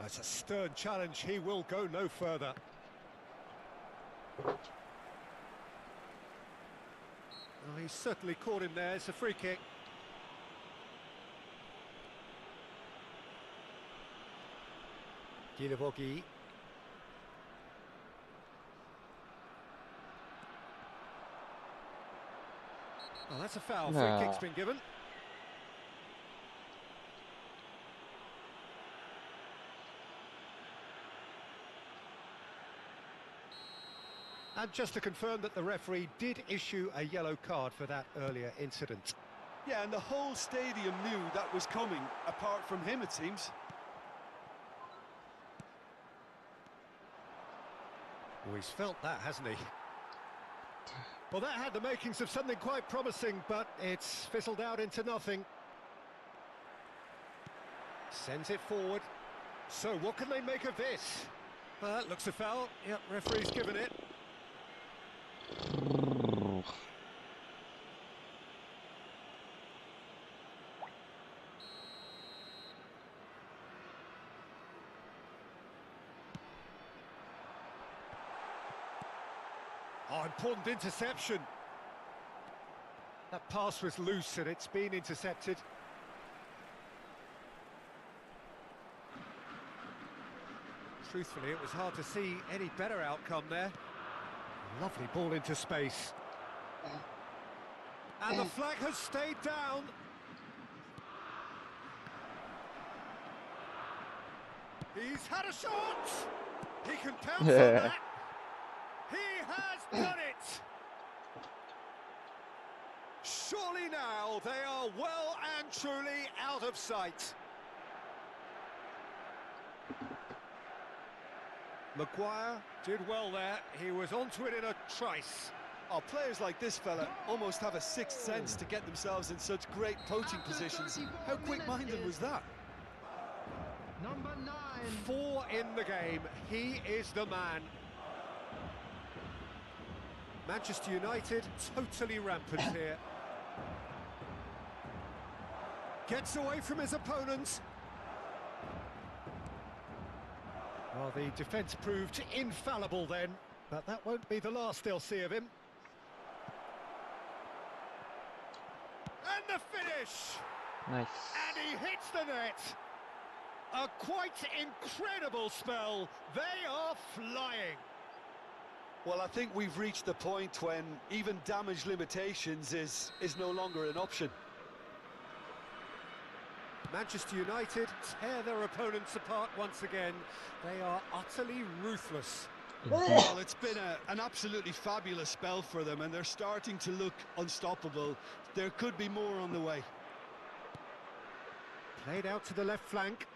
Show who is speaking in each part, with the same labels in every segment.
Speaker 1: it's a stern challenge. He will go no further. Oh, he's certainly caught him there. It's a free kick. Guilevogi. Oh, that's a foul.
Speaker 2: No.
Speaker 1: Free kick's been given. And just to confirm that the referee did issue a yellow card for that earlier incident.
Speaker 3: Yeah, and the whole stadium knew that was coming, apart from him, it seems.
Speaker 1: Oh, he's felt that, hasn't he? Well, that had the makings of something quite promising, but it's fizzled out into nothing. Sends it forward. So what can they make of this? That looks a foul. Yep, referee's given it. Oh, important interception. That pass was loose and it's been intercepted. Truthfully, it was hard to see any better outcome there. Lovely ball into space. And the flag has stayed down. He's had a shot! He can pounce on that. He has done it! Surely now they are well and truly out of sight. Maguire did well there. He was onto it in a trice.
Speaker 3: Oh, players like this fella almost have a sixth sense to get themselves in such great poaching positions. How quick-minded was that?
Speaker 4: Number 9.
Speaker 1: 4 in the game. He is the man. Manchester United totally rampant here. Gets away from his opponents. Well, the defence proved infallible then, but that won't be the last they'll see of him. And the finish!
Speaker 2: Nice.
Speaker 1: And he hits the net! A quite incredible spell. They are flying.
Speaker 3: Well, I think we've reached the point when even damage limitations is no longer an option.
Speaker 1: Manchester United tear their opponents apart once again. They are utterly ruthless.
Speaker 3: Well, it's been an absolutely fabulous spell for them, and they're starting to look unstoppable. There could be more on the way.
Speaker 1: Played out to the left flank.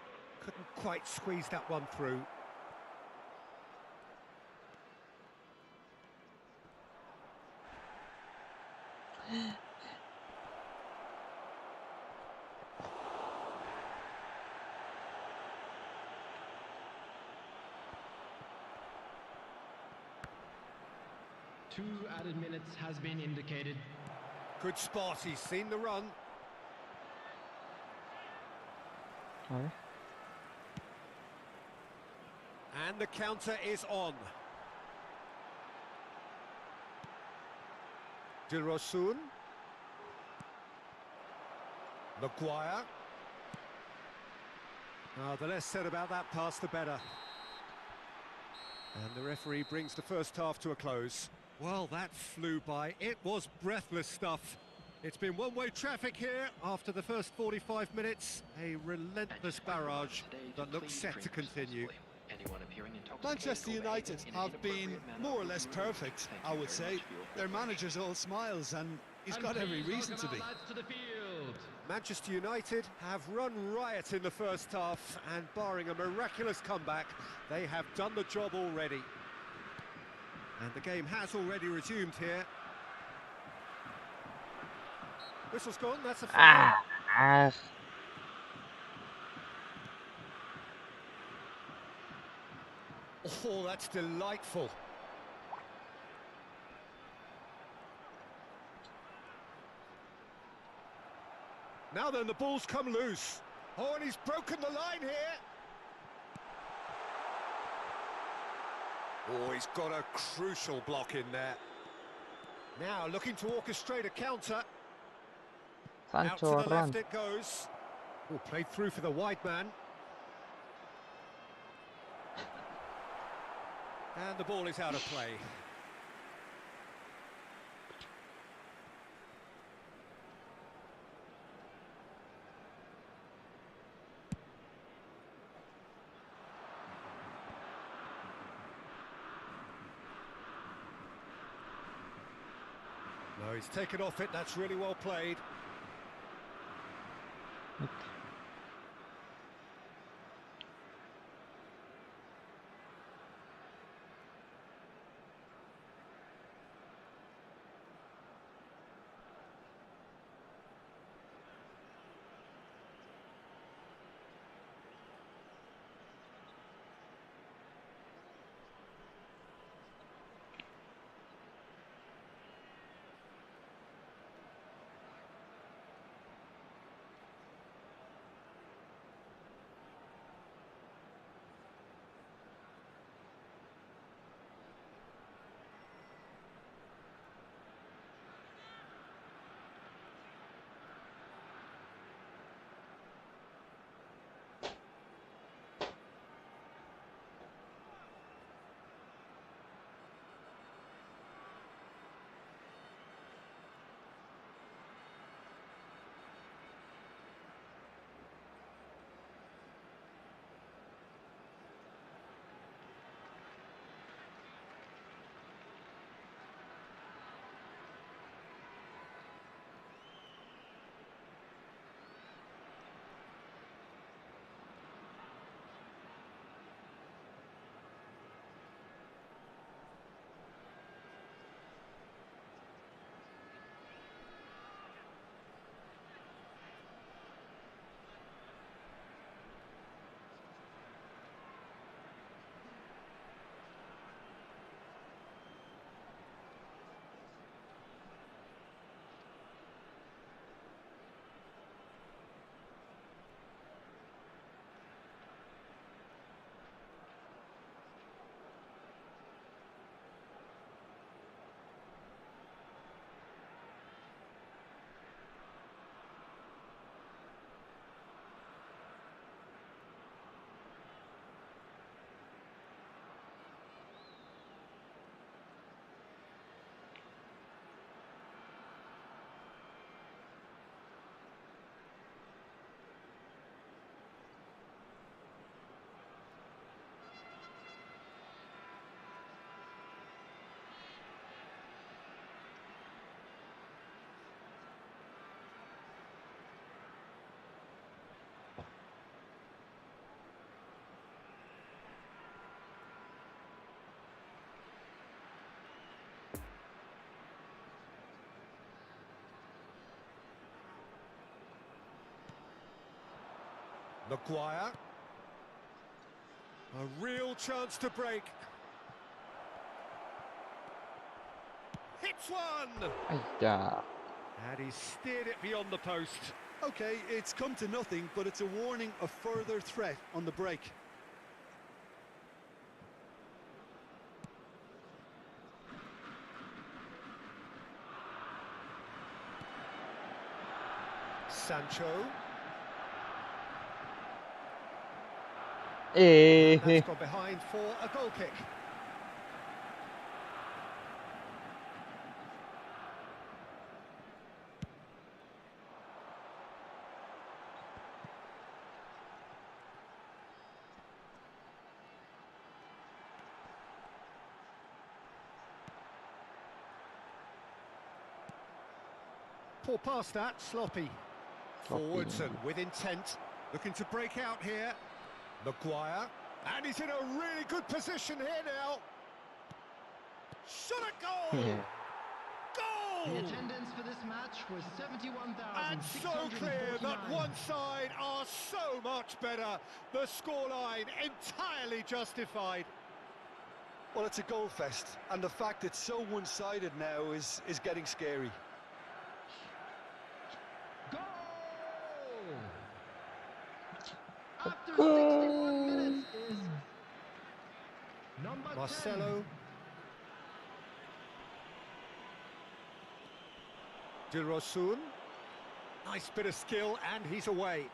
Speaker 1: Couldn't quite squeeze that one through.
Speaker 4: Two added minutes has been indicated.
Speaker 1: Good spot, he's seen the run.
Speaker 2: Okay.
Speaker 1: And the counter is on. Dilrosun. Maguire. The less said about that pass, the better. And the referee brings the first half to a close. Well, that flew by. It was breathless stuff. It's been one-way traffic here after the first 45 minutes. A relentless barrage that looks set to continue.
Speaker 3: Manchester United have been more or less perfect, I would say. Their manager's all smiles, and he's got every reason to be.
Speaker 1: Manchester United have run riot in the first half, and barring a miraculous comeback, they have done the job already. And the game has already resumed here. Whistle's gone, that's a foul. Oh, that's delightful. Now then, the ball's come loose. Oh, and he's broken the line here. Oh, he's got a crucial block in there. Now looking to orchestrate a counter. Out to
Speaker 2: Sancho,
Speaker 1: the
Speaker 2: run.
Speaker 1: left it goes. Oh, played through for the wide man. And the ball is out of play. No, he's taken off it. That's really well played. Maguire. A real chance to break. Hits one!
Speaker 2: Ay, ya.
Speaker 1: And he steered it beyond the post.
Speaker 3: Okay, it's come to nothing, but it's a warning of further threat on the break.
Speaker 1: Sancho.
Speaker 2: Eh.
Speaker 1: That's gone behind for a goal kick. Poor pass that, sloppy. Forwards and with intent. Looking to break out here. Maguire. And he's in a really good position here now. Shot a goal!
Speaker 2: Yeah.
Speaker 4: The
Speaker 1: Goal!
Speaker 4: attendance for this match was
Speaker 1: And so clear
Speaker 4: 71,649.
Speaker 1: that one side are so much better. The scoreline entirely justified.
Speaker 3: Well, it's a goal fest, and the fact it's so one-sided now is getting scary.
Speaker 4: Goal! After 61 minutes is number
Speaker 1: Marcelo. Dilrosun. Nice bit of skill, and he's away.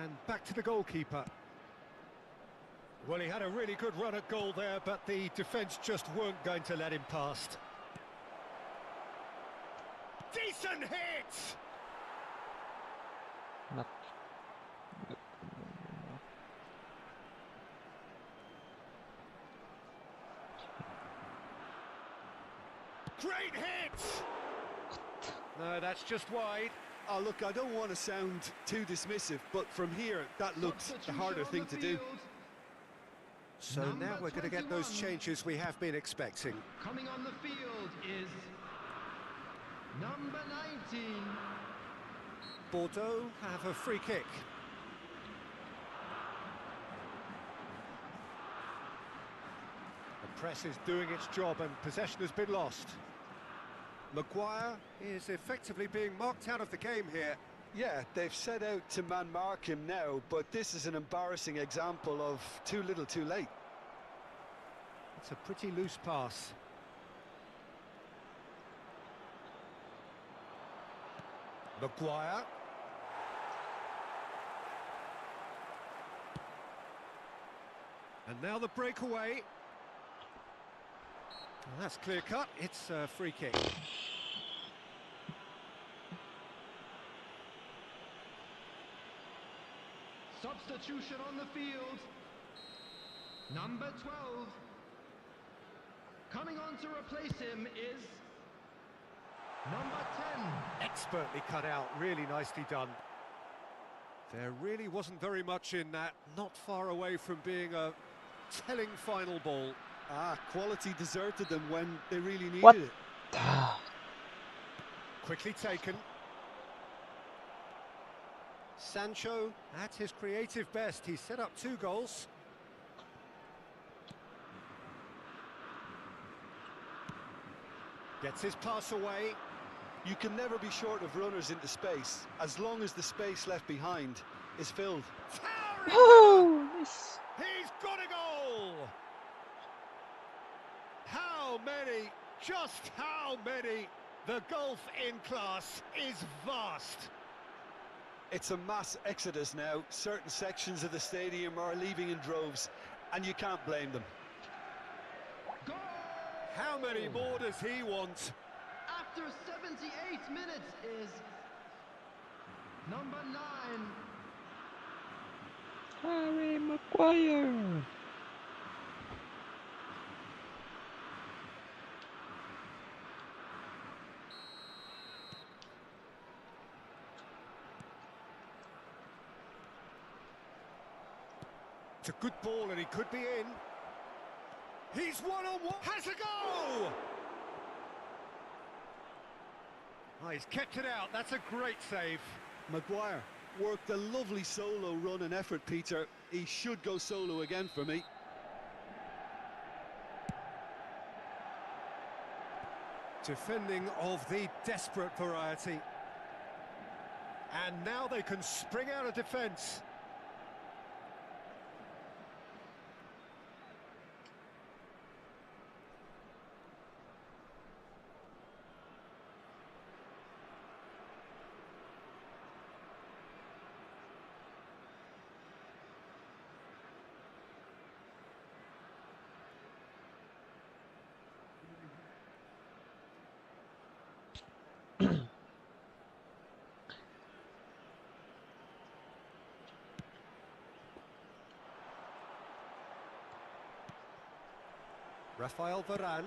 Speaker 1: And back to the goalkeeper. Well, he had a really good run at goal there, but the defence just weren't going to let him past. Decent hit!
Speaker 2: Not.
Speaker 1: Great hit! No, that's just wide.
Speaker 3: Oh, look, I don't want to sound too dismissive, but from here, that looks the harder thing to do.
Speaker 1: So now we're going to get those changes we have been expecting.
Speaker 4: Coming on the field is number 19.
Speaker 1: Bordeaux have a free kick. The press is doing its job and possession has been lost. Maguire is effectively being marked out of the game here.
Speaker 3: Yeah, they've set out to man-mark him now, but this is an embarrassing example of too little too late.
Speaker 1: It's a pretty loose pass. Maguire. And now the breakaway. Well, that's clear cut. It's a free kick.
Speaker 4: Substitution on the field. Number 12. Coming on to replace him is number 10.
Speaker 1: Expertly cut out, really nicely done. There really wasn't very much in that, not far away from being a telling final ball.
Speaker 3: Ah, quality deserted them when they really needed
Speaker 2: What?
Speaker 3: it.
Speaker 1: Quickly taken. Sancho at his creative best. He's set up 2 goals. Gets his pass away.
Speaker 3: You can never be short of runners into space, as long as the space left behind is filled.
Speaker 1: Towering!
Speaker 2: Oh, nice.
Speaker 1: He's got a goal! How many? Just how many? The gulf in class is vast.
Speaker 3: It's a mass exodus now. Certain sections of the stadium are leaving in droves, and you can't blame them.
Speaker 4: Goal!
Speaker 1: How many more does he want?
Speaker 4: After 78 minutes is number 9.
Speaker 2: Harry Maguire.
Speaker 1: It's a good ball and he could be in. He's one-on-one. Has a go! Oh, he's kept it out. That's a great save.
Speaker 3: Maguire worked a lovely solo run and effort, Peter. He should go solo again for me.
Speaker 1: Defending of the desperate variety. And now they can spring out of defence. Rafael Varane.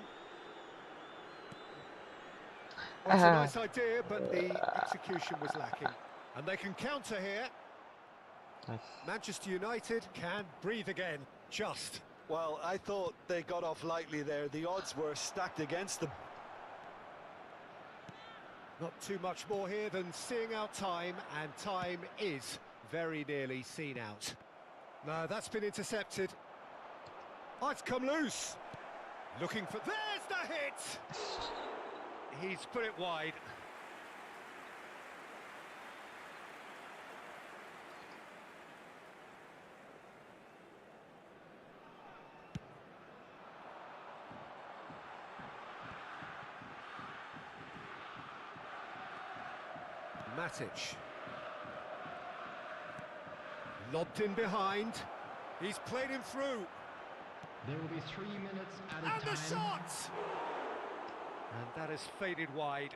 Speaker 1: Well, it's a nice idea, but the execution was lacking. And they can counter here.
Speaker 2: Nice.
Speaker 1: Manchester United can breathe again, just.
Speaker 3: Well, I thought they got off lightly there. The odds were stacked against them.
Speaker 1: Not too much more here than seeing out time, and time is very nearly seen out. No, that's been intercepted. Oh, it's come loose. Looking for... There's the hit! He's put it wide. Matic. Lobbed in behind. He's played him through.
Speaker 4: There will be 3 minutes added
Speaker 1: And
Speaker 4: time.
Speaker 1: the shot! And that has faded wide.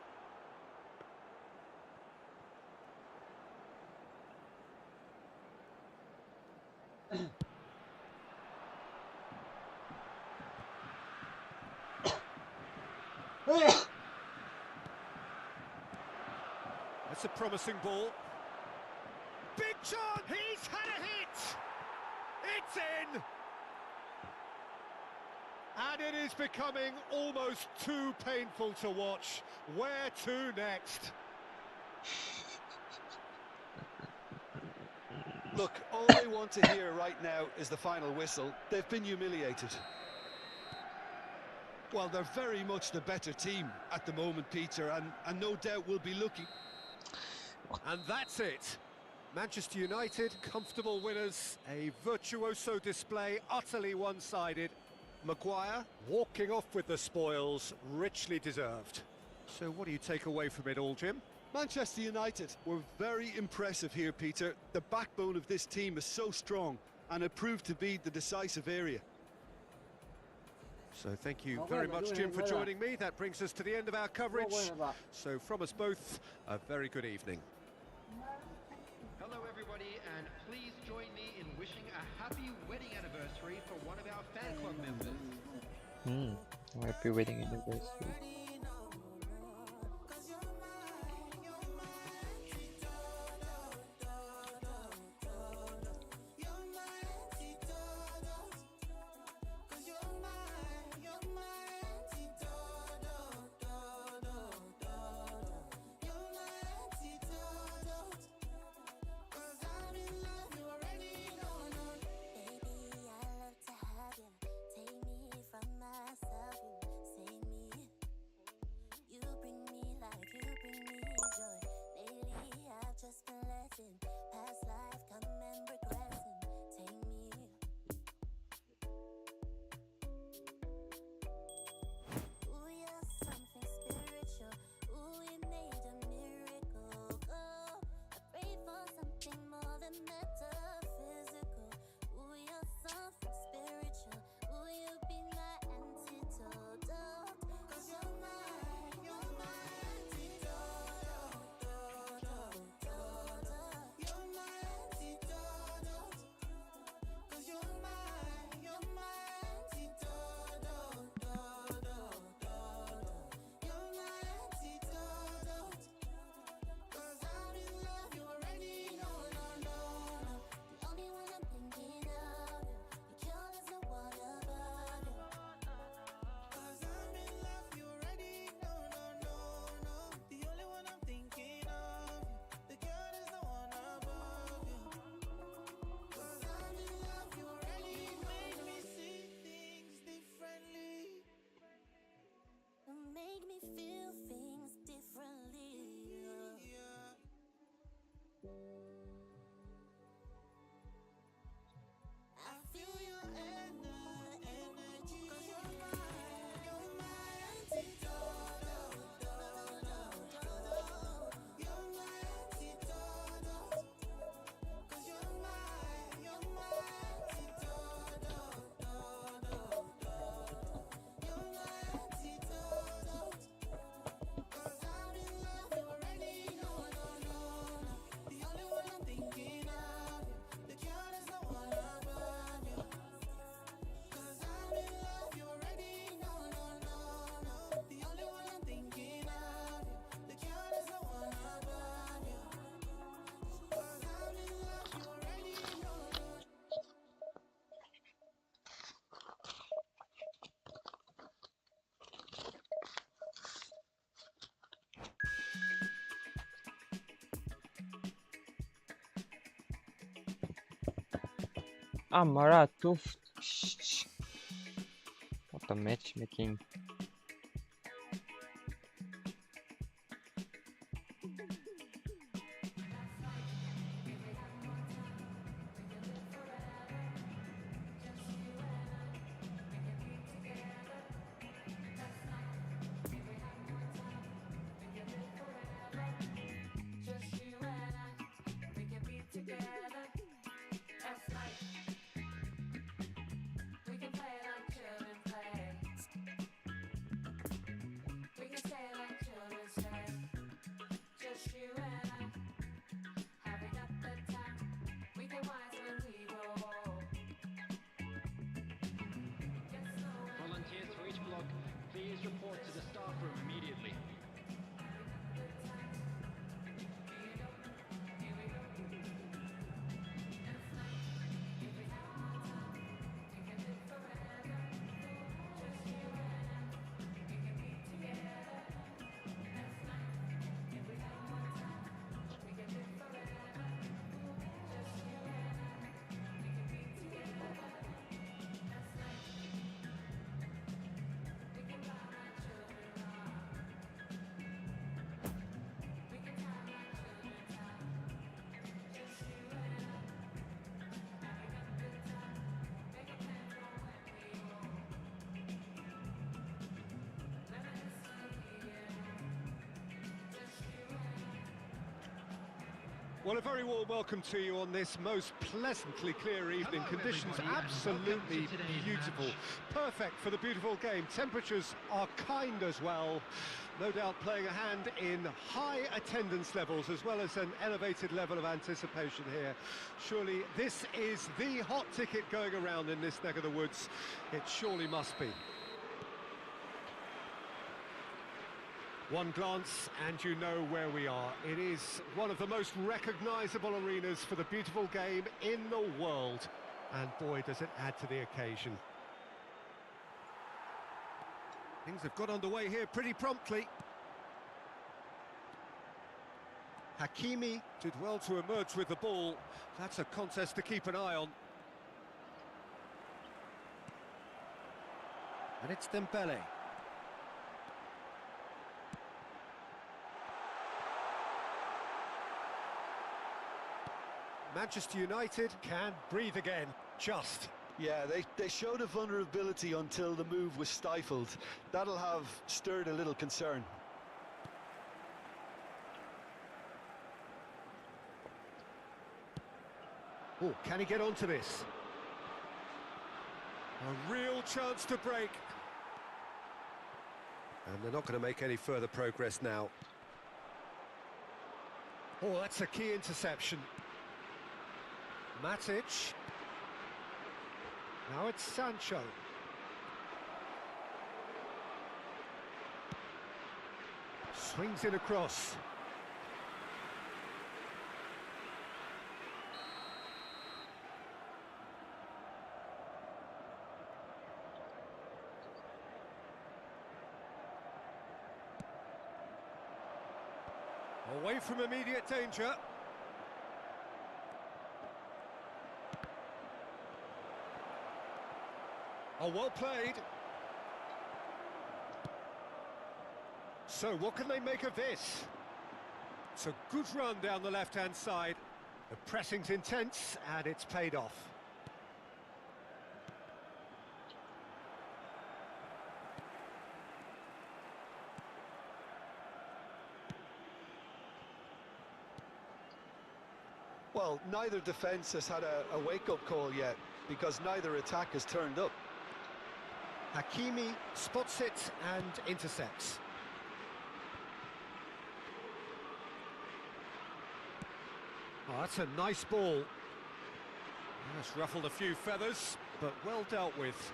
Speaker 1: That's a promising ball. Big chance! He's had a hit! It's in! And it is becoming almost too painful to watch. Where to next?
Speaker 3: Look, all they want to hear right now is the final whistle. They've been humiliated. Well, they're very much the better team at the moment, Peter, and no doubt will be looking.
Speaker 1: And that's it. Manchester United, comfortable winners. A virtuoso display, utterly one-sided. Maguire walking off with the spoils, richly deserved. So what do you take away from it all, Jim?
Speaker 3: Manchester United were very impressive here, Peter. The backbone of this team is so strong, and it proved to be the decisive area.
Speaker 1: So thank you very much, Jim, for joining me. That brings us to the end of our coverage. So from us both, a very good evening.
Speaker 4: Hello everybody, and please join me in wishing a happy wedding anniversary for one of our fan club members.
Speaker 2: Happy wedding anniversary. Maratuf. What a matchmaking.
Speaker 5: Just
Speaker 1: Well, a very warm welcome to you on this most pleasantly clear evening.
Speaker 4: Hello,
Speaker 1: Conditions
Speaker 4: everybody, and
Speaker 1: absolutely
Speaker 4: welcome to today's
Speaker 1: beautiful.
Speaker 4: match.
Speaker 1: Perfect for the beautiful game. Temperatures are kind as well. No doubt playing a hand in high attendance levels as well as an elevated level of anticipation here. Surely this is the hot ticket going around in this neck of the woods. It surely must be. One glance and you know where we are. It is one of the most recognisable arenas for the beautiful game in the world. And boy, does it add to the occasion. Things have got underway here pretty promptly. Hakimi did well to emerge with the ball. That's a contest to keep an eye on. And it's Dembele. Manchester United can breathe again, just.
Speaker 3: Yeah, they showed a vulnerability until the move was stifled. That'll have stirred a little concern.
Speaker 1: Oh, can he get onto this? A real chance to break. And they're not going to make any further progress now. Oh, that's a key interception. Matic. Now it's Sancho. Swings in across. Away from immediate danger. Oh, well played. So, what can they make of this? It's a good run down the left-hand side. The pressing's intense, and it's paid off.
Speaker 3: Well, neither defence has had a wake-up call yet, because neither attack has turned up.
Speaker 1: Hakimi spots it and intercepts. Oh, that's a nice ball. That's ruffled a few feathers, but well dealt with.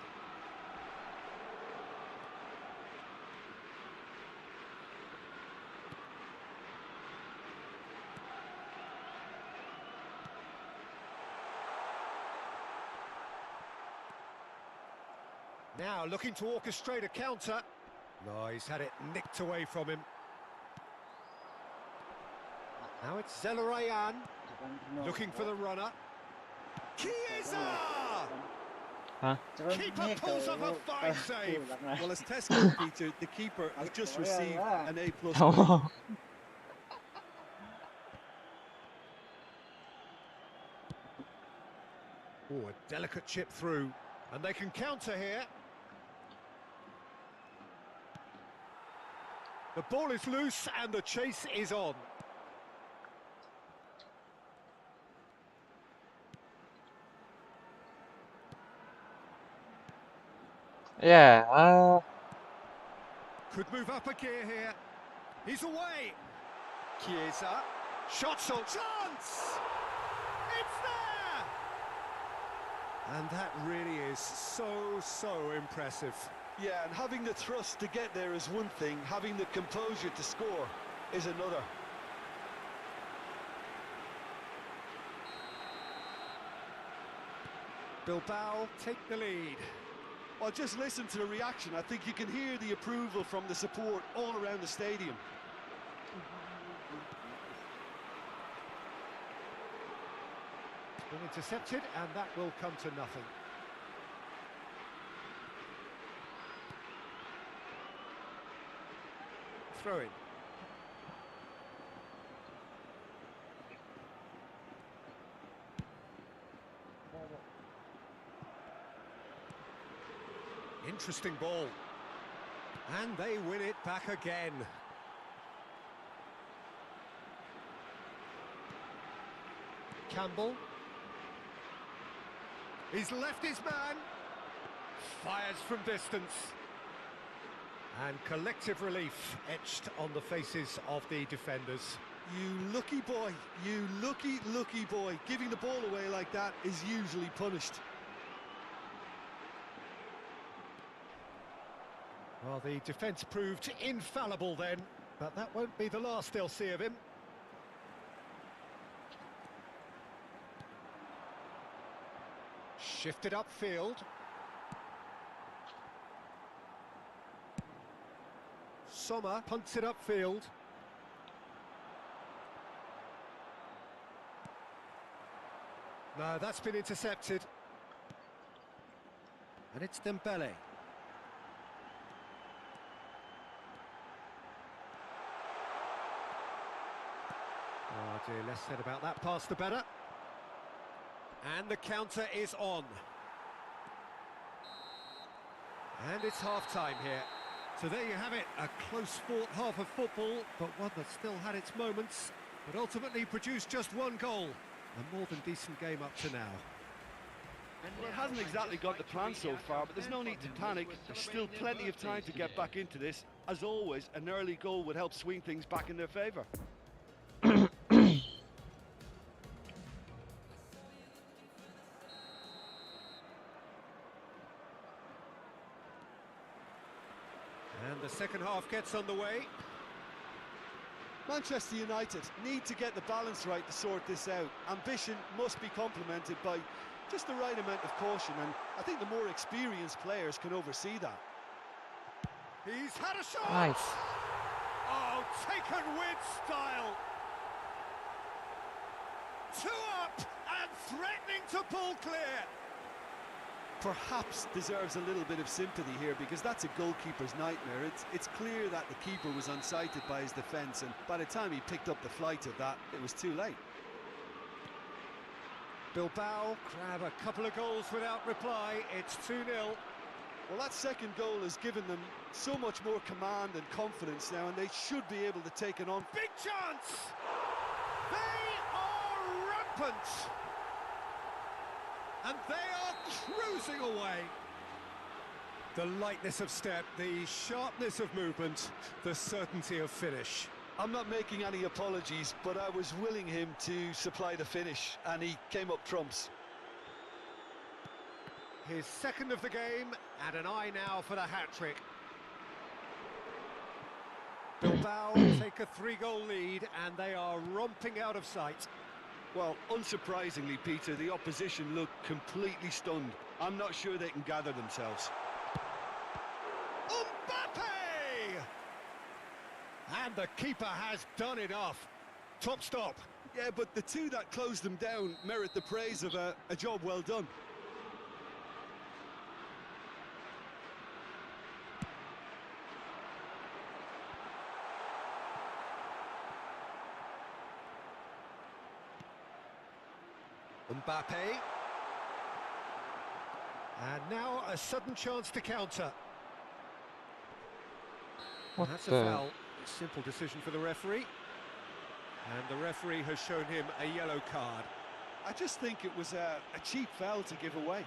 Speaker 1: Now looking to orchestrate a counter. No, he's had it nicked away from him. Now it's Zelarayan looking for the runner. Chiesa!
Speaker 2: Huh?
Speaker 1: Keeper pulls up a fine save.
Speaker 3: Well, as Tesco, Peter, the keeper has just received an A+.
Speaker 2: Oh.
Speaker 1: Oh, a delicate chip through. And they can counter here. The ball is loose and the chase is on.
Speaker 2: Yeah,
Speaker 1: Could move up a gear here. He's away. Chiesa. Shots on chance! It's there! And that really is so impressive.
Speaker 3: Yeah, and having the thrust to get there is one thing, having the composure to score is another.
Speaker 1: Bilbao take the lead.
Speaker 3: Well, just listen to the reaction. I think you can hear the approval from the support all around the stadium.
Speaker 1: Been intercepted, and that will come to nothing. Throw in. Interesting ball. And they win it back again. Campbell. He's left his man. Fires from distance. And collective relief etched on the faces of the defenders.
Speaker 3: You lucky boy, you lucky boy. Giving the ball away like that is usually punished.
Speaker 1: Well, the defence proved infallible then, but that won't be the last they'll see of him. Shifted upfield. Sommer punts it upfield. No, that's been intercepted. And it's Dembele. Oh dear, less said about that pass the better. And the counter is on. And it's half-time here. So there you have it, a close-fought half of football, but one that still had its moments, but ultimately produced just one goal. A more than decent game up to now.
Speaker 2: Well, it hasn't exactly got the plan so far, but there's no need to panic. There's still plenty of time to get back into this. As always, an early goal would help swing things back in their favour.
Speaker 1: And the second half gets underway.
Speaker 3: Manchester United need to get the balance right to sort this out. Ambition must be complemented by just the right amount of caution, and I think the more experienced players can oversee that.
Speaker 1: He's had a shot!
Speaker 5: Nice.
Speaker 1: Oh, taken with style! 2 up and threatening to pull clear!
Speaker 3: Perhaps deserves a little bit of sympathy here, because that's a goalkeeper's nightmare. It's clear that the keeper was unsighted by his defence, and by the time he picked up the flight of that, it was too late.
Speaker 1: Bilbao grab a couple of goals without reply. It's 2-0.
Speaker 3: Well, that second goal has given them so much more command and confidence now, and they should be able to take it on.
Speaker 1: Big chance! They are rampant! And they are cruising away. The lightness of step, the sharpness of movement, the certainty of finish.
Speaker 3: I'm not making any apologies, but I was willing him to supply the finish, and he came up trumps.
Speaker 1: His second of the game, and an eye now for the hat-trick. Bilbao take a 3-goal lead, and they are romping out of sight.
Speaker 2: Well, unsurprisingly, Peter, the opposition look completely stunned. I'm not sure they can gather themselves.
Speaker 1: Mbappe! And the keeper has done enough. Top stop.
Speaker 3: Yeah, but the two that closed them down merit the praise of a job well done.
Speaker 1: Mbappe. And now a sudden chance to counter. That's a foul. Simple decision for the referee. And the referee has shown him a yellow card.
Speaker 3: I just think it was a cheap foul to give away.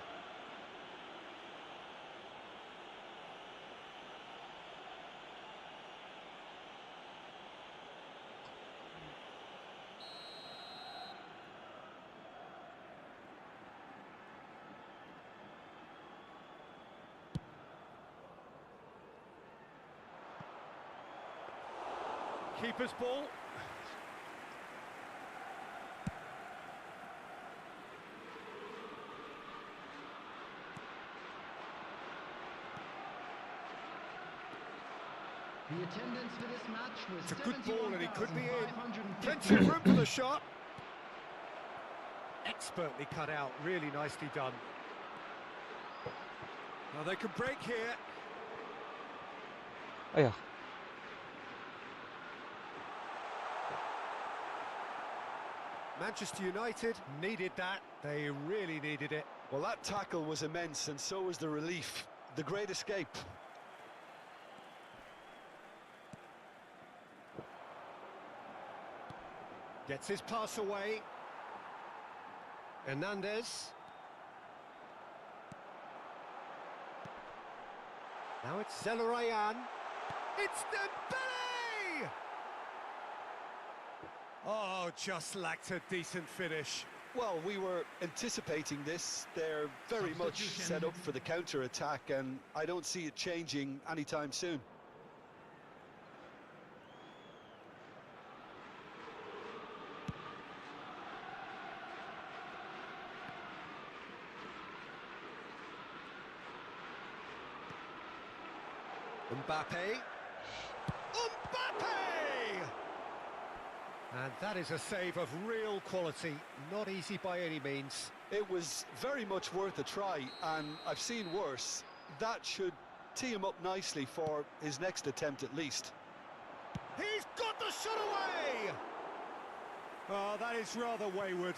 Speaker 1: Keeper's ball.
Speaker 4: The attendance for this match was
Speaker 1: It's a good ball and he could be in. Plenty of room for the shot. Expertly cut out, really nicely done. Now they can break here.
Speaker 5: Oh yeah.
Speaker 1: Manchester United needed that. They really needed it.
Speaker 3: Well, that tackle was immense, and so was the relief. The great escape.
Speaker 1: Gets his pass away. Hernandez. Now it's Zelarayan. It's Dembele! Oh, just lacked a decent finish.
Speaker 3: Well, we were anticipating this. They're very much set up for the counter-attack, and I don't see it changing anytime soon.
Speaker 1: Mbappe. And that is a save of real quality, not easy by any means.
Speaker 3: It was very much worth a try, and I've seen worse. That should tee him up nicely for his next attempt at least.
Speaker 1: He's got the shot away! Oh, that is rather wayward.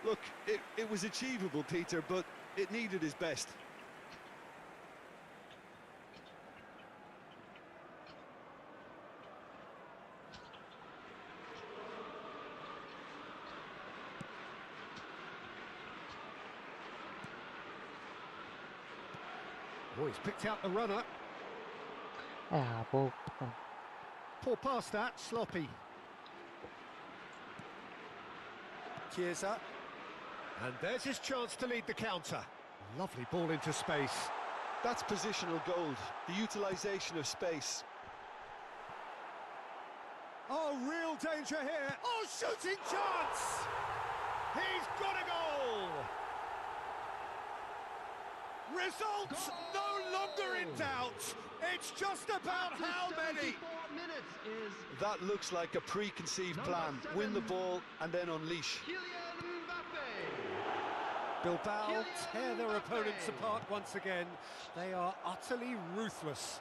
Speaker 3: Look, it was achievable, Peter, but it needed his best.
Speaker 1: Oh, he's picked out the runner. Poor pass that, sloppy. Chiesa. And there's his chance to lead the counter. Lovely ball into space.
Speaker 3: That's positional gold, the utilisation of space.
Speaker 1: Oh, real danger here. Oh, shooting chance! He's got a goal! Results no longer in doubt. It's just about how many.
Speaker 3: That looks like a preconceived plan. Win the ball and then unleash.
Speaker 1: Bilbao tear their opponents apart once again. They are utterly ruthless.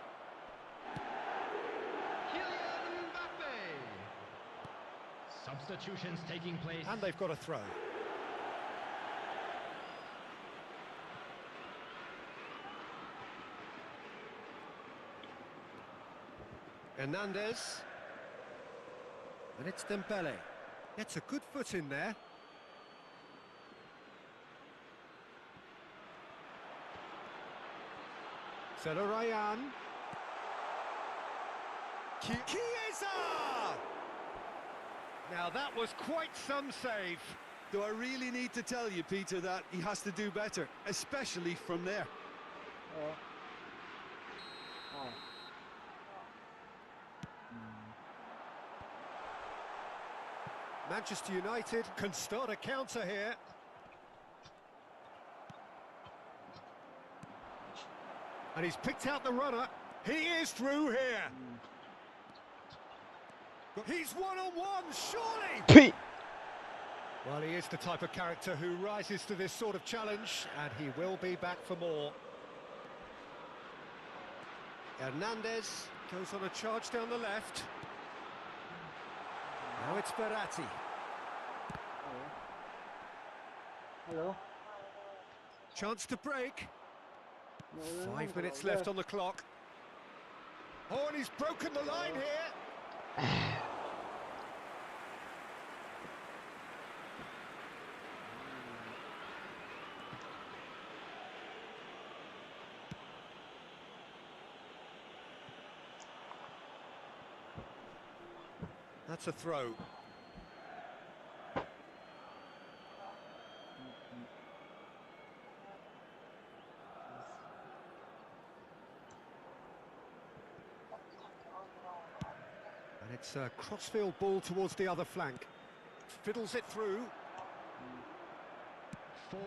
Speaker 4: Substitutions taking place.
Speaker 1: And they've got a throw. Hernandez. And it's Dembele. Gets a good foot in there. Zelarayan. Chiesa! Now that was quite some save.
Speaker 3: Do I really need to tell you, Peter, that he has to do better, especially from there?
Speaker 1: Manchester United can start a counter here. And he's picked out the runner. He is through here. He's one-on-one, surely! Well, he is the type of character who rises to this sort of challenge, and he will be back for more. Hernandez goes on a charge down the left. Now it's Verratti.
Speaker 5: Hello.
Speaker 1: Chance to break. 5 minutes left on the clock. Oh, and he's broken the line here. That's a throw. And it's a crossfield ball towards the other flank. Fiddles it through.
Speaker 4: 4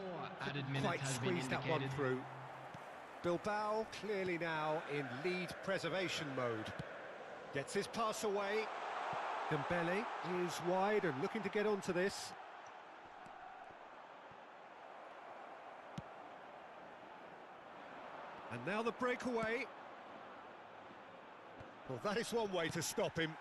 Speaker 4: added minutes
Speaker 1: Quite
Speaker 4: has been
Speaker 1: squeezed that
Speaker 4: indicated.
Speaker 1: one through. Bilbao clearly now in lead preservation mode. Gets his pass away. Dembele is wide and looking to get onto this. And now the breakaway. Well, that is one way to stop him.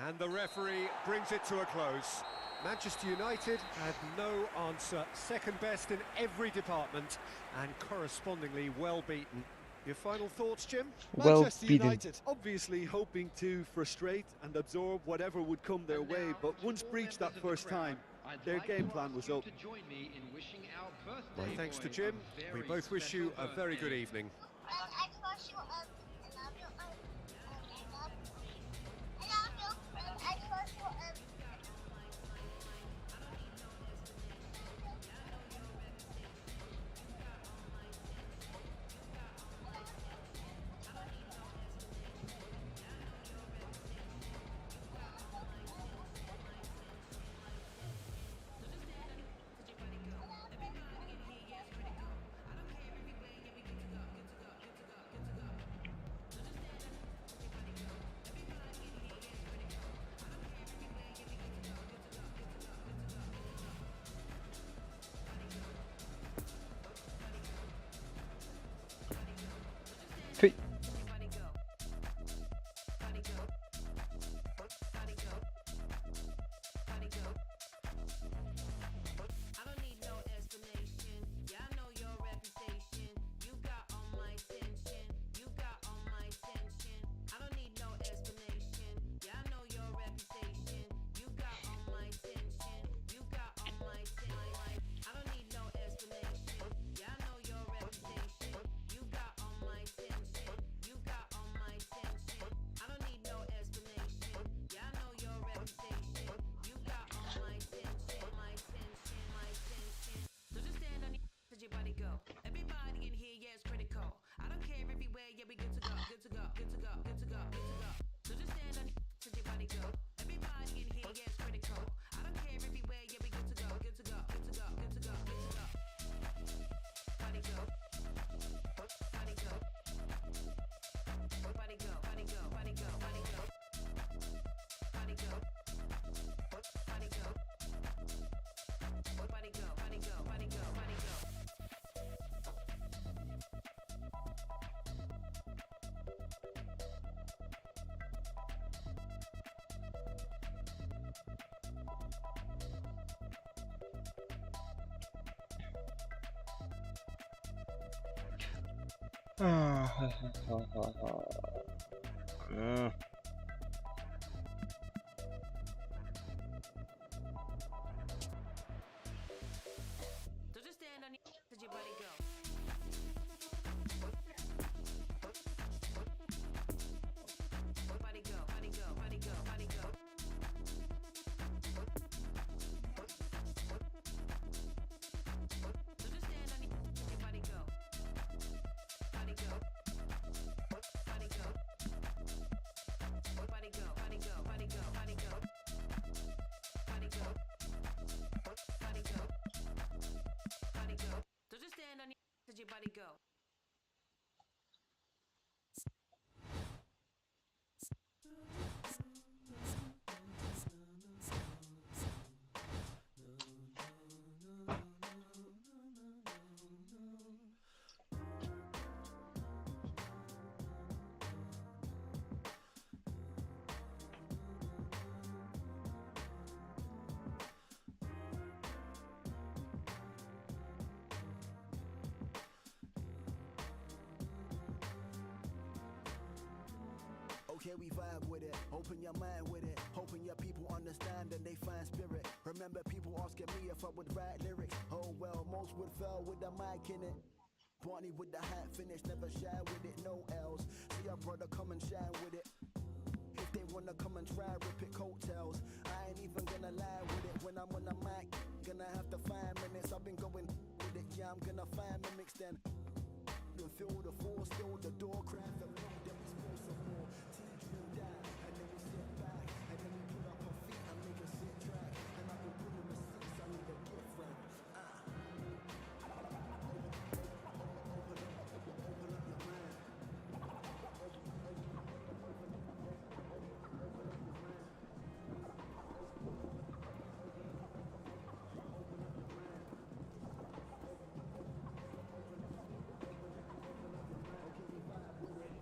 Speaker 1: And the referee brings it to a close. Manchester United had no answer. Second best in every department and correspondingly well beaten. Your final thoughts, Jim?
Speaker 6: Well
Speaker 3: Manchester
Speaker 6: beaten.
Speaker 3: United obviously hoping to frustrate and absorb whatever would come their
Speaker 4: And
Speaker 3: way,
Speaker 4: now,
Speaker 3: but
Speaker 4: to
Speaker 3: once
Speaker 4: all
Speaker 3: breached
Speaker 4: members
Speaker 3: that
Speaker 4: of the
Speaker 3: first
Speaker 4: crowd,
Speaker 3: time,
Speaker 4: I'd
Speaker 3: their
Speaker 4: like
Speaker 3: game
Speaker 4: to
Speaker 3: plan
Speaker 4: ask
Speaker 3: was
Speaker 4: you
Speaker 3: up.
Speaker 4: to join me in wishing our
Speaker 1: My
Speaker 4: birthday
Speaker 1: thanks to
Speaker 4: boy
Speaker 1: Jim.
Speaker 4: a
Speaker 1: We
Speaker 4: very
Speaker 1: both wish you
Speaker 4: special
Speaker 1: a very good
Speaker 4: birthday.
Speaker 1: evening.
Speaker 6: Three.
Speaker 7: Okay, we vibe with it, open your mind with it, hoping your people understand and they find spirit. Remember people asking me if I would write lyrics. Oh well, most would fail with the mic in it. Barney with the hat finish, never shy with it, no L's. See your brother come and shine with it. If they wanna come and try, rip it coattails. I ain't even gonna lie with it when I'm on the mic. Gonna have to 5 minutes, I've been going with it. Yeah, I'm gonna find mimics then. Feel the force, still the door crack, the load, then we score some more. Drill down, and then we sit back, and then we put up our feet and make a sit track. And I've been putting receipts, I need a gift friend.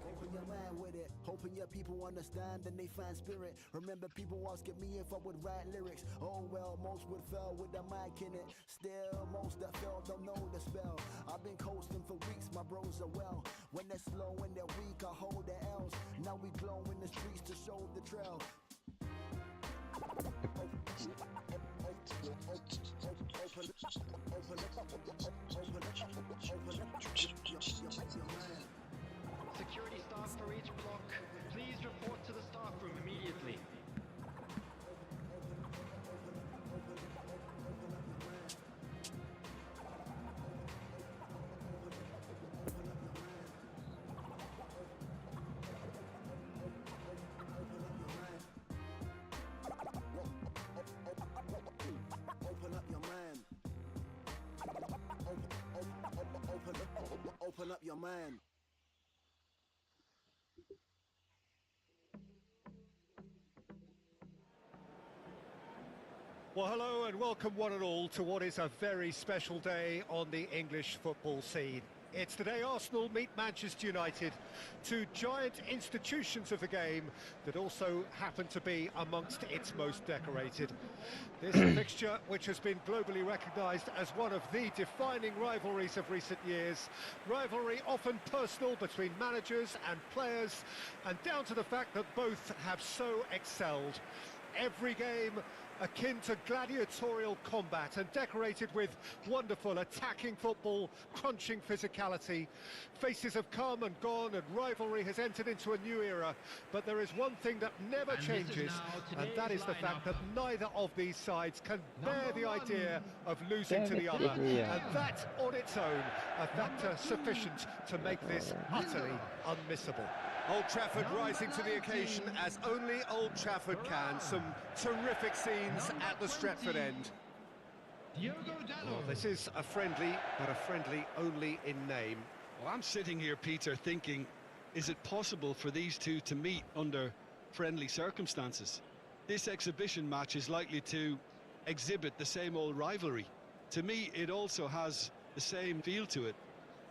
Speaker 7: Open Hoping your people understand and they find spirit. Remember people asking me if I would write lyrics. Oh well, most would fail with the mic in it. Still, most that fail don't know the spell. I've been coasting for weeks, my bros are well. When they're slow and they're weak, I hold the L's. Now we glow in the streets to show the trail.
Speaker 4: Security staff for each block, please report to the staff room immediately.
Speaker 7: Open up your mind.
Speaker 1: Well, hello and welcome one and all to what is a very special day on the English football scene. It's the day Arsenal meet Manchester United, two giant institutions of the game that also happen to be amongst its most decorated. This fixture, which has been globally recognised as one of the defining rivalries of recent years, rivalry often personal between managers and players, and down to the fact that both have so excelled. Every game akin to gladiatorial combat and decorated with wonderful attacking football, crunching physicality. Faces have come and gone and rivalry has entered into a new era, but there is one thing that never changes, and that is the fact that neither of these sides can bear the idea of losing to the other, and that on its own a factor sufficient to make this utterly unmissable. Old Trafford rising to the occasion as only Old Trafford can. Some terrific scenes at the Stretford end. Well, this is a friendly, but a friendly only in name.
Speaker 3: Well, I'm sitting here, Peter, thinking, is it possible for these two to meet under friendly circumstances? This exhibition match is likely to exhibit the same old rivalry. To me, it also has the same feel to it.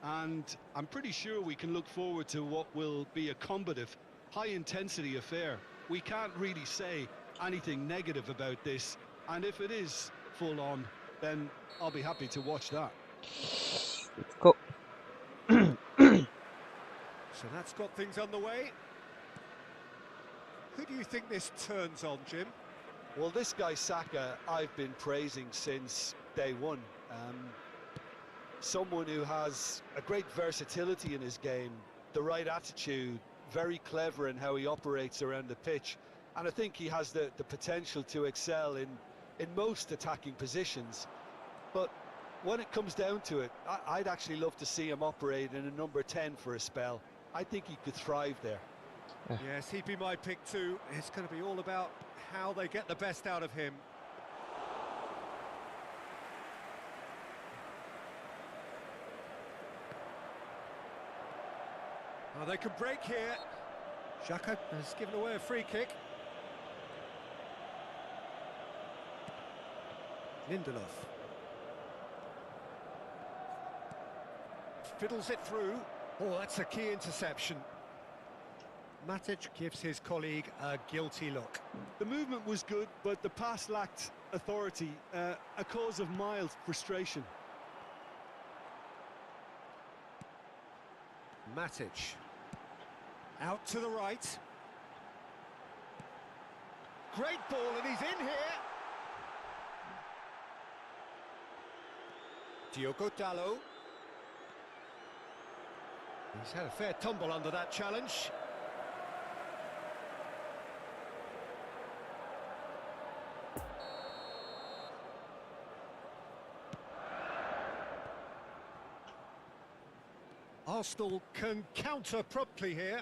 Speaker 3: And I'm pretty sure we can look forward to what will be a combative, high-intensity affair. We can't really say anything negative about this, and if it is full-on, then I'll be happy to watch that.
Speaker 6: Let's go.
Speaker 1: So that's got things underway. Who do you think this turns on, Jim?
Speaker 3: Well, this guy Saka, I've been praising since day one. Someone who has a great versatility in his game, the right attitude, very clever in how he operates around the pitch, and I think he has the potential to excel in most attacking positions. But when it comes down to it, I'd actually love to see him operate in a number 10 for a spell. I think he could thrive there.
Speaker 1: Yes, he'd be my pick too. It's going to be all about how they get the best out of him. Oh, they can break here. Xhaka has given away a free kick. Lindelof. Fiddles it through. Oh, that's a key interception. Matic gives his colleague a guilty look.
Speaker 3: The movement was good, but the pass lacked authority, a cause of mild frustration.
Speaker 1: Matic. Out to the right. Great ball, and he's in here. Diogo Dalot. He's had a fair tumble under that challenge. Arsenal can counter promptly here.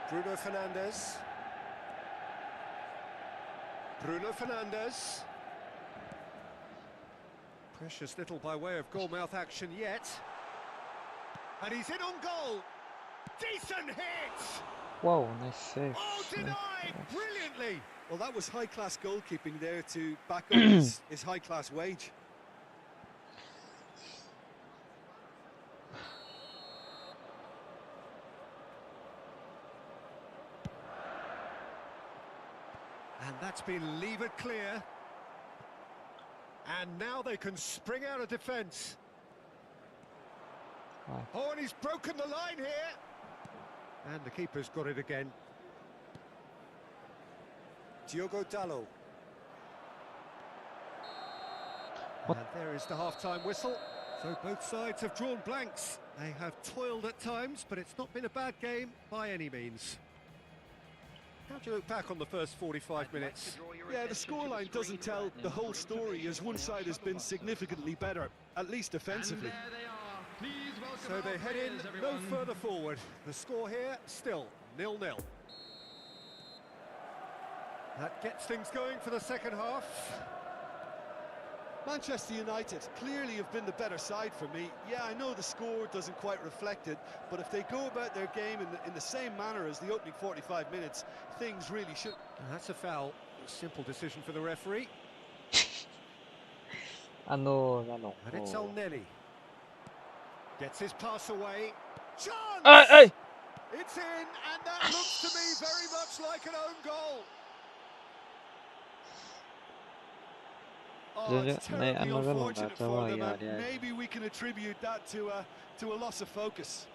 Speaker 1: Bruno Fernandes. Bruno Fernandes. Precious little by way of goalmouth action yet. And he's in on goal. Decent hit!
Speaker 6: Wow, nice save.
Speaker 1: Oh, denied brilliantly!
Speaker 3: Well, that was high-class goalkeeping there to back up his high-class wage.
Speaker 1: And that's been levered clear. And now they can spring out of defence. Oh, and he's broken the line here. And the keeper's got it again. Diogo Dalot. And there is the half-time whistle. So both sides have drawn blanks. They have toiled at times, but it's not been a bad game by any means. How do you look back on the first 45 minutes?
Speaker 3: Yeah, the scoreline doesn't tell the whole story, as one side has been significantly better, at least defensively.
Speaker 1: So they head in no further forward. The score here, still 0-0. That gets things going for the second half.
Speaker 3: Manchester United clearly have been the better side for me. Yeah, I know the score doesn't quite reflect it, but if they go about their game in the same manner as the opening 45 minutes, things really should...
Speaker 1: That's a foul. Simple decision for the referee.
Speaker 6: And
Speaker 1: it's El Neni. Gets his pass away. Chance!
Speaker 6: Hey!
Speaker 1: It's in, and that looks to me very much like an own goal. Oh, it's terribly unfortunate for them, and
Speaker 3: maybe we can attribute that to a loss of focus.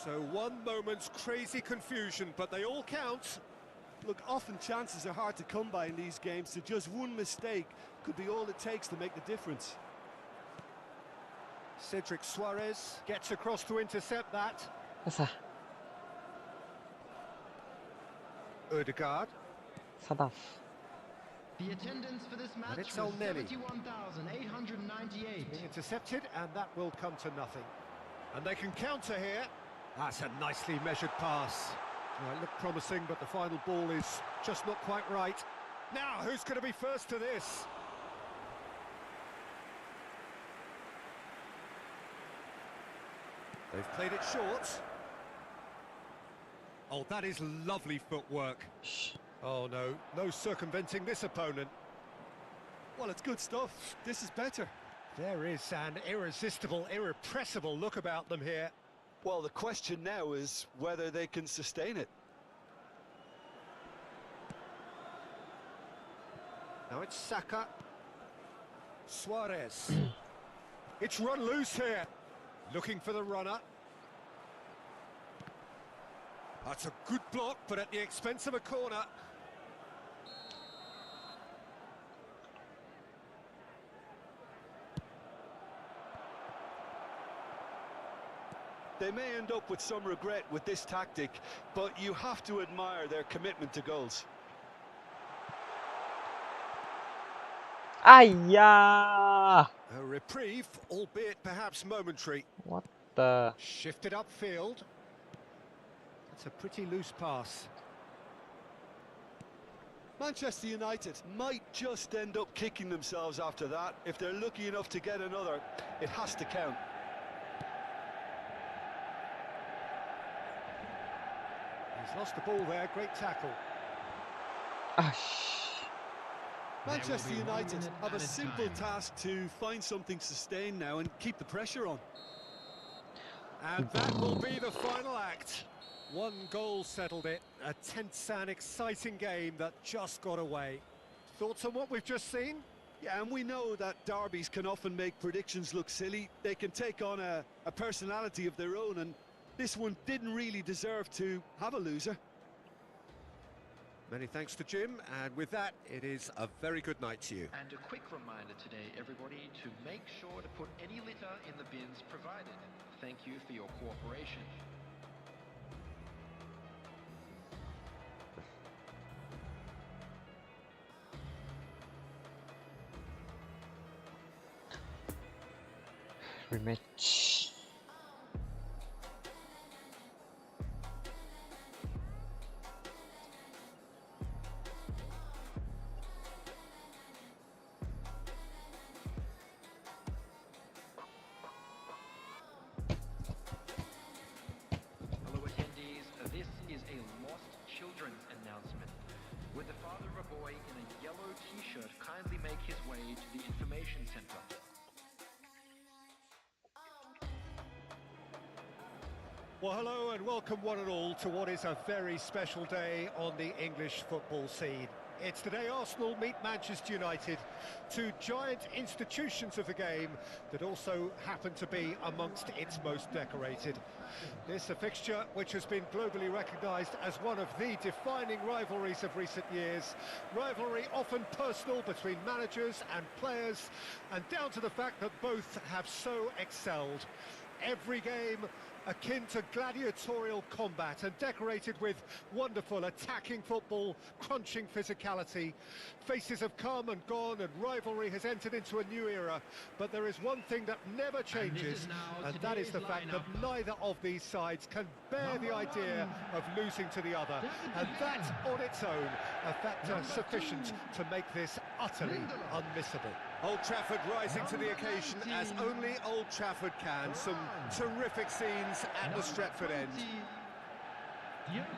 Speaker 1: So one moment's crazy confusion, but they all count.
Speaker 3: Look, often chances are hard to come by in these games, so just one mistake could be all it takes to make the difference.
Speaker 1: Cedric Suarez gets across to intercept that. Ødegaard.
Speaker 6: Sadaf.
Speaker 4: The attendance for this match
Speaker 1: it's
Speaker 4: was
Speaker 1: El Neni.
Speaker 4: 71,898.
Speaker 1: Being intercepted, and that will come to nothing. And they can counter here. That's a nicely measured pass. Well, it looked promising, but the final ball is just not quite right. Now, who's going to be first to this? They've played it short. Oh, that is lovely footwork. Oh, no circumventing this opponent.
Speaker 3: Well, it's good stuff. This is better.
Speaker 1: There is an irresistible, irrepressible look about them here.
Speaker 3: Well, the question now is whether they can sustain it.
Speaker 1: Now it's Saka. Suarez. It's run loose here. Looking for the runner. That's a good block, but at the expense of a corner.
Speaker 3: They may end up with some regret with this tactic, but you have to admire their commitment to goals.
Speaker 6: Aya!
Speaker 1: A reprieve, albeit perhaps momentary.
Speaker 6: What the?
Speaker 1: Shifted upfield. It's a pretty loose pass.
Speaker 3: Manchester United might just end up kicking themselves after that. If they're lucky enough to get another, it has to count.
Speaker 1: He's lost the ball there, great tackle.
Speaker 3: Manchester United have a simple task to find something sustained now and keep the pressure on.
Speaker 1: And that will be the final act. One goal settled it. A tense and exciting game that just got away. Thoughts on what we've just seen?
Speaker 3: Yeah, and we know that derbies can often make predictions look silly. They can take on a personality of their own, and this one didn't really deserve to have a loser.
Speaker 1: Many thanks to Jim, and with that, it is a very good night to you.
Speaker 4: And a quick reminder today, everybody, to make sure to put any litter in the bins provided. Thank you for your cooperation.
Speaker 6: Rematch.
Speaker 4: Hello attendees, this is a lost children's announcement. Would the father of a boy in a yellow t-shirt kindly make his way to the
Speaker 1: Well, hello and welcome one and all to what is a very special day on the English football scene. It's the day Arsenal meet Manchester United, two giant institutions of the game that also happen to be amongst its most decorated. This a fixture which has been globally recognised as one of the defining rivalries of recent years. Rivalry often personal between managers and players, and down to the fact that both have so excelled. Every game akin to gladiatorial combat and decorated with wonderful attacking football, crunching physicality. Faces have come and gone and rivalry has entered into a new era, but there is one thing that never changes, and that is the fact that neither of these sides can bear the idea of losing to the other, and that on its own a factor sufficient to make this utterly unmissable. Old Trafford rising to the occasion as only Old Trafford can. Some terrific scenes at the Stretford end.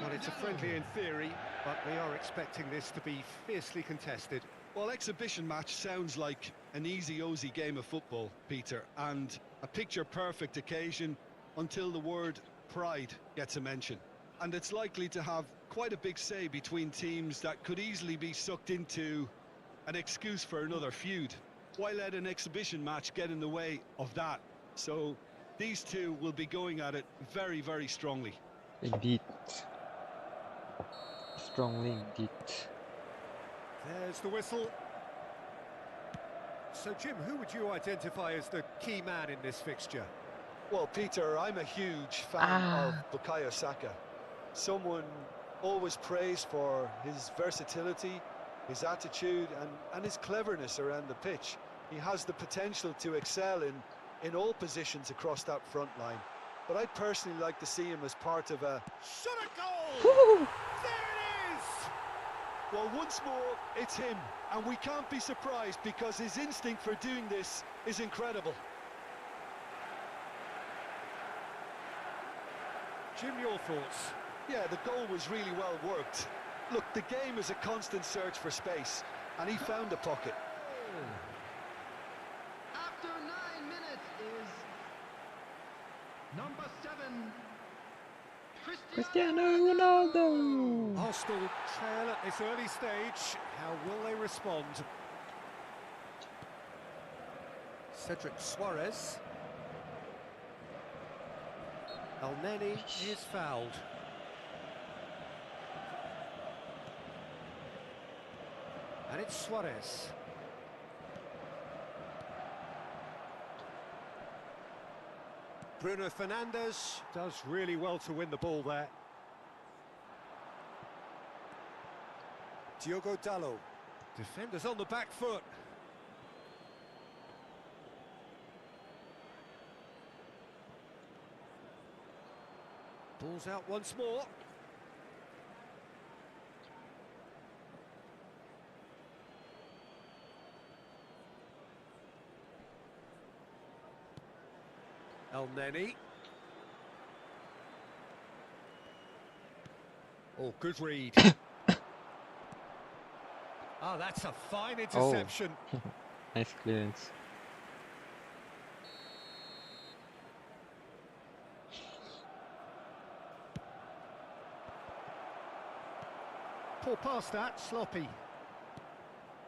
Speaker 1: Well, it's a friendly in theory, but we are expecting this to be fiercely contested.
Speaker 3: Well, exhibition match sounds like an easy-ozy game of football, Peter, and a picture-perfect occasion until the word pride gets a mention. And it's likely to have quite a big say between teams that could easily be sucked into an excuse for another feud. Why let an exhibition match get in the way of that? So these two will be going at it very, very strongly.
Speaker 6: Indeed. Strongly indeed.
Speaker 1: There's the whistle. So, Jim, who would you identify as the key man in this fixture?
Speaker 3: Well, Peter, I'm a huge fan of Bukayo Saka. Someone always praised for his versatility, his attitude and his cleverness around the pitch. He has the potential to excel in all positions across that front line. But I'd personally like to see him as part of a...
Speaker 1: Shot a goal! There it is!
Speaker 3: Well, once more, it's him. And we can't be surprised because his instinct for doing this is incredible.
Speaker 1: Jim, your thoughts?
Speaker 3: Yeah, the goal was really well worked. Look, the game is a constant search for space, and he found the pocket.
Speaker 4: After 9 minutes is number 7,
Speaker 6: Cristiano Ronaldo!
Speaker 1: Arsenal trail at this early stage. How will they respond? Cedric Suarez. El Neni is fouled. And it's Suarez. Bruno Fernandes does really well to win the ball there. Diogo Dalot. Defenders on the back foot. Ball's out once more. El Neni. Oh, good read. That's a fine interception.
Speaker 6: Nice clearance.
Speaker 1: Poor pass that, sloppy.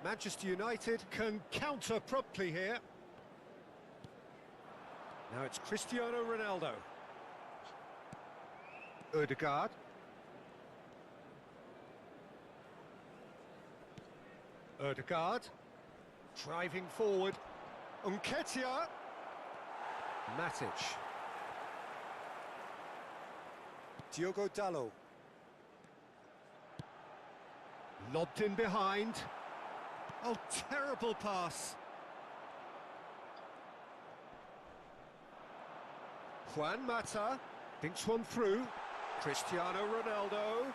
Speaker 1: Manchester United can counter promptly here. Now it's Cristiano Ronaldo. Odegaard. Odegaard. Driving forward. Nketiah. Matic. Diogo Dalot. Lobbed in behind. Oh, terrible pass. Juan Mata thinks one through. Cristiano Ronaldo.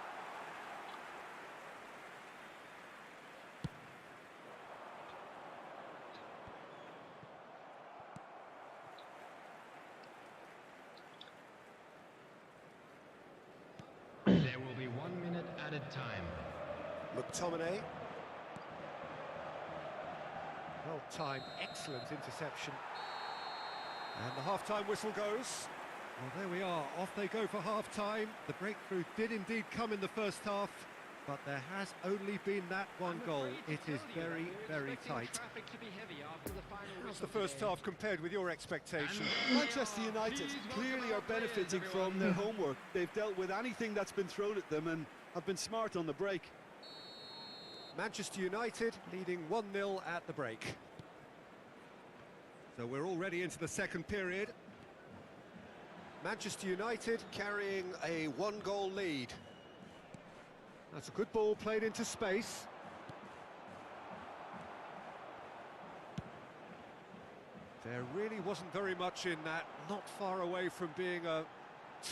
Speaker 4: There will be 1 minute added time.
Speaker 1: McTominay. Well timed, excellent interception. And the half-time whistle goes. Well, there we are. Off they go for half-time. The breakthrough did indeed come in the first half, but there has only been that one goal. It is very, very tight. How's the first half compared with your expectations?
Speaker 3: Manchester United clearly are benefiting from their homework. They've dealt with anything that's been thrown at them and have been smart on the break.
Speaker 1: Manchester United leading 1-0 at the break. So we're already into the second period. Manchester United carrying a one-goal lead. That's a good ball played into space. There really wasn't very much in that, not far away from being a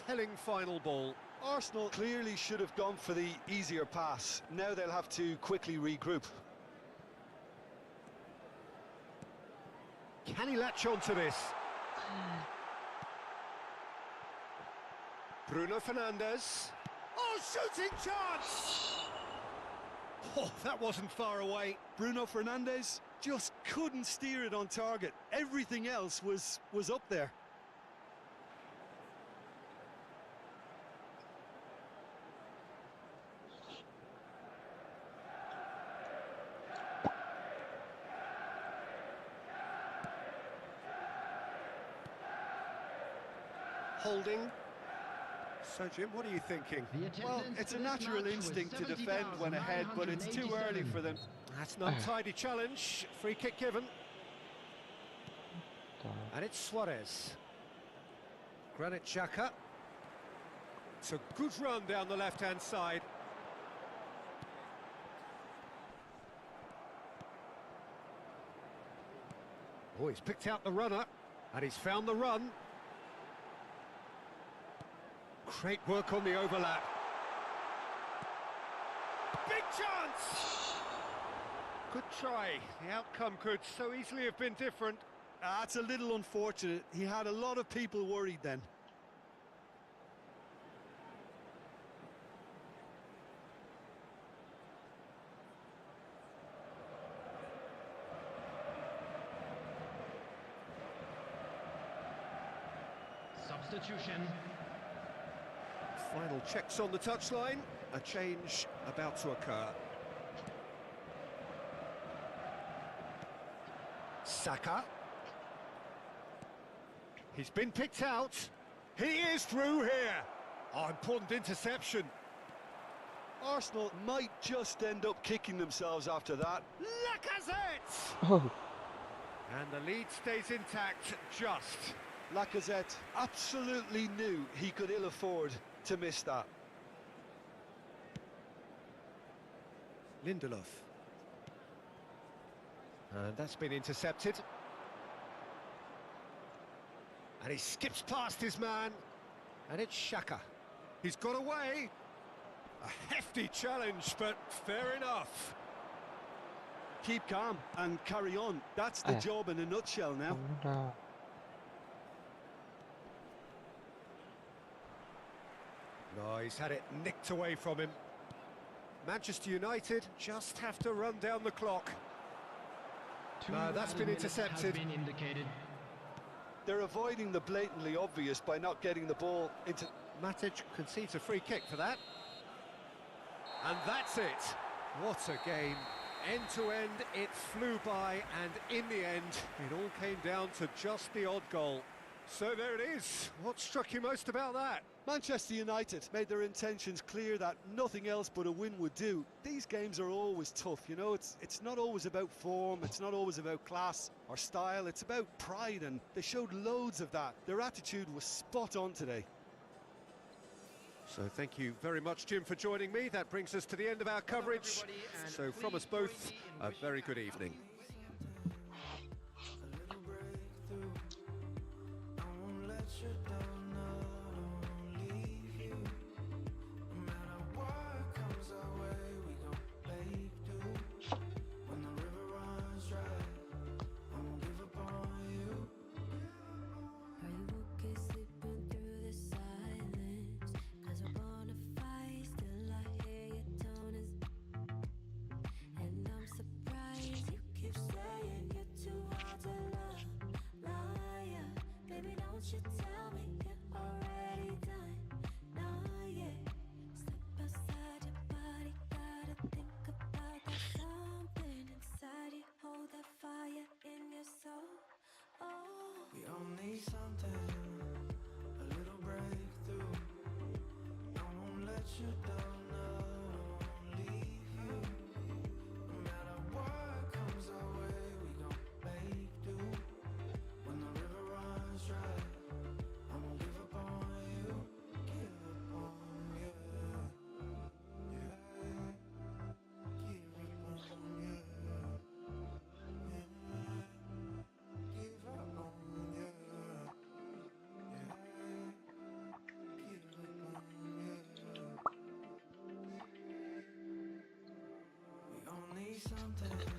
Speaker 1: telling final ball.
Speaker 3: Arsenal clearly should have gone for the easier pass. Now they'll have to quickly regroup.
Speaker 1: Can he latch on to this? Bruno Fernandes. Oh, shooting chance! Oh, that wasn't far away.
Speaker 3: Bruno Fernandes just couldn't steer it on target. Everything else was up there.
Speaker 1: Holding. So, Jim, what are you thinking?
Speaker 3: Well, it's a natural instinct to defend when ahead, but it's too early for them.
Speaker 1: That's an untidy challenge. Free kick given. And it's Suarez. Granit Xhaka. It's a good run down the left-hand side. Oh, he's picked out the runner, and he's found the run. Great work on the overlap. Big chance! Good try. The outcome could so easily have been different.
Speaker 3: That's a little unfortunate. He had a lot of people worried then.
Speaker 4: Substitution.
Speaker 1: Final checks on the touchline. A change about to occur. Saka. He's been picked out. He is through here. Oh, important interception.
Speaker 3: Arsenal might just end up kicking themselves after that.
Speaker 1: Lacazette!
Speaker 6: Oh,
Speaker 1: And the lead stays intact, just.
Speaker 3: Lacazette absolutely knew he could ill afford to miss that.
Speaker 1: Lindelof. And that's been intercepted. And he skips past his man. And it's Xhaka. He's got away. A hefty challenge, but fair enough.
Speaker 3: Keep calm and carry on. That's the job in a nutshell now.
Speaker 6: no.
Speaker 1: No, he's had it nicked away from him. Manchester United just have to run down the clock. No, that's been intercepted.
Speaker 3: They're avoiding the blatantly obvious by not getting the ball into...
Speaker 1: Matic concedes a free kick for that. And that's it. What a game. End to end, it flew by, and in the end, it all came down to just the odd goal. So there it is. What struck you most about that?
Speaker 3: Manchester United made their intentions clear that nothing else but a win would do. These games are always tough, you know, it's not always about form, it's not always about class or style, it's about pride, and they showed loads of that. Their attitude was spot on today.
Speaker 1: So thank you very much, Jim, for joining me. That brings us to the end of our coverage. So from us both, a very good evening.
Speaker 8: Something